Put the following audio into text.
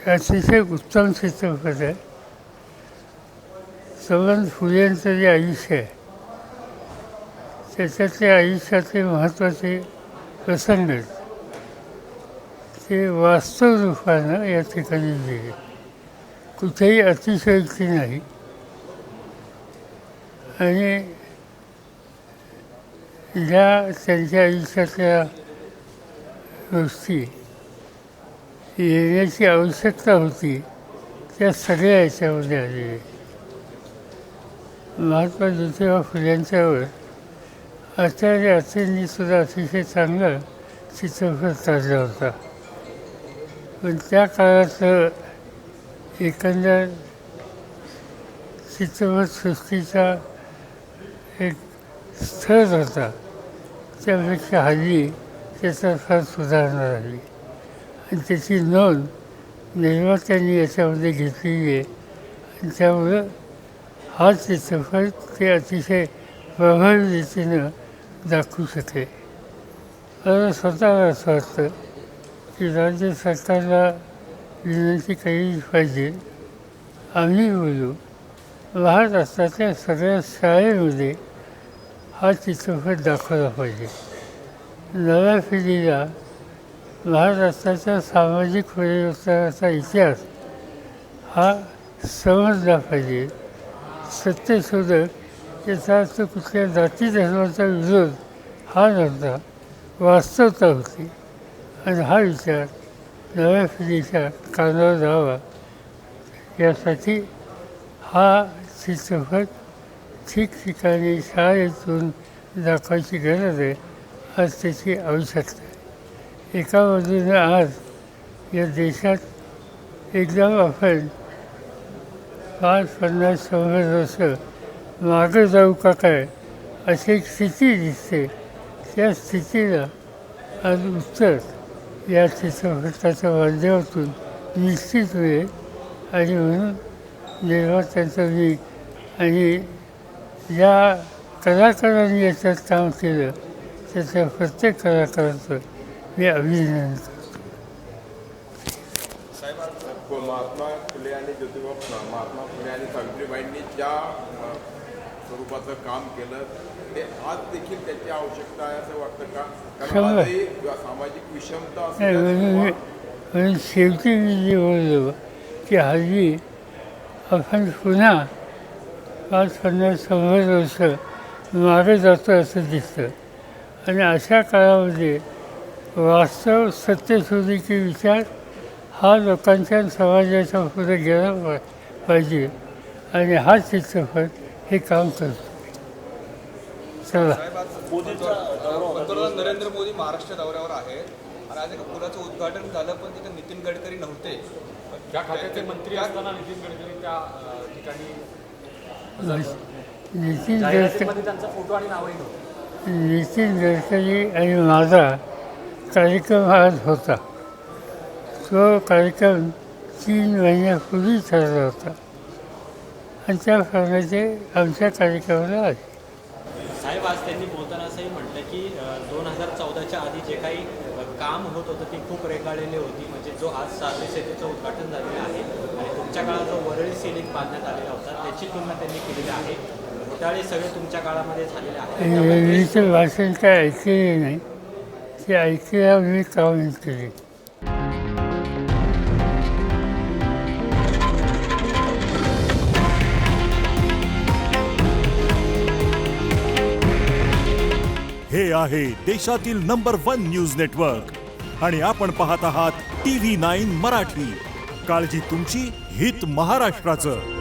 अतिशय उत्तम चित्रपट आहे. सावंत फुलेंचं जे आयुष्य आहे त्याच्यातल्या आयुष्यातले महत्त्वाचे प्रसंग आहेत ते वास्तव रूपानं या ठिकाणी दिले. कुठेही अतिशयोक्ती नाही आणि ज्या त्यांच्या आयुष्यातल्या गोष्टी येण्याची आवश्यकता होती त्या सगळ्या याच्यामध्ये आलेल्या. महात्मा ज्योतिबा फुल्यांच्यावर आचार्य अत्रेंनी सुद्धा अतिशय चांगला चित्रपट काढला होता. पण त्या काळातलं एकंदर चित्रपटसृष्टीचा एक स्तर होता त्यापेक्षा हल्ली त्याच्यात फार सुधारणा झाली आणि त्याची नोंद निर्मात्यांनी याच्यामध्ये घेतलेली आहे. आणि त्यामुळं हा चित्रपट ते अतिशय प्रभावी रीतीनं दाखवू शकेल. मला स्वतःला असं वाटतं की राज्य सरकारला विनंती केली पाहिजे, आम्ही बोलू, महाराष्ट्रातल्या सगळ्या शाळेमध्ये हा चित्रपट दाखवला पाहिजे. नव्या पिढीला महाराष्ट्राच्या सामाजिक परिवर्तनाचा इतिहास हा समजला पाहिजे. सत्यशोधक याचा अर्थ कुठल्या जाती धर्माचा विरोध हा नव्हता, वास्तवता होती आणि हा विचार नव्या पिढीच्या कानावर जावा यासाठी हा चित्रपट ठिकठिकाणी शाळेतून दाखवायची गरज आहे. आज त्याची आवश्यकता आहे. एका बाजूने आज या देशात एकदम आपण 50-100 वर्ष मागं जाऊ का काय अशी एक स्थिती दिसते. त्या स्थितीला आज उत्तर या चित्रपटाच्या माध्यमातून निश्चित मिळेल आणि म्हणून निर्मात्यांचं मी आणि ज्या कलाकारांनी याच्यात काम केलं त्याच्या प्रत्येक कलाकाराचं मी अभिनंदन करतो. साहेब, महात्मा फुले आणि महात्मा फुले आणि सावित्रीबाईंनी ज्या स्वरूपाचं काम केलं ते आज देखील त्याची आवश्यकता आहे असं वाटतं का? कारण आजही सामाजिक विषमता म्हणून शेवटी मी जे बोललो की हल्ली आपण पुन्हा 50-100 वर्ष मागे जातो असं दिसतं आणि अशा काळामध्ये वास्तव सत्यशोधीचे विचार हा लोकांच्या समाजाच्या पुढे गेला पाहिजे आणि हा चित्रपट हे काम करतो. चला. पंतप्रधान नरेंद्र मोदी महाराष्ट्र दौऱ्यावर आहे आणि आज एका पुलाचं उद्घाटन झालं पण तिथे नितीन गडकरी नव्हते. ज्या खात्याचे मंत्री असताना नितीन गडकरी त्या ठिकाणी नितीन गडकरी आणि माझा कार्यक्रम आज होता. तो कार्यक्रम 3 महिन्यापूर्वी ठरला होता आणि त्याप्रमाणे आमच्या कार्यक्रमाला आले. साहेब, आज त्यांनी बोलताना असंही म्हटलं की 2014च्या आधी जे काही काम होत होतं ते खूप रेंगाळलेले होती. म्हणजे जो आज सारथी सेतूचं उद्घाटन झालेलं आहे आणि तुमच्या काळात जो वरळी सिलिंग बांधण्यात आलेला होता त्याची तुलना त्यांनी केलेली आहे. घोटाळे सगळे तुमच्या काळामध्ये झालेले आहेत. मी भाषण काय ऐकले नाही, ते ऐकल्यावर मी कमेंट केली. हे आहे देशातील नंबर 1 न्यूज नेटवर्क आणि आपण पाहत आहात TV9 मराठी. काळजी तुमची, हित महाराष्ट्राचं.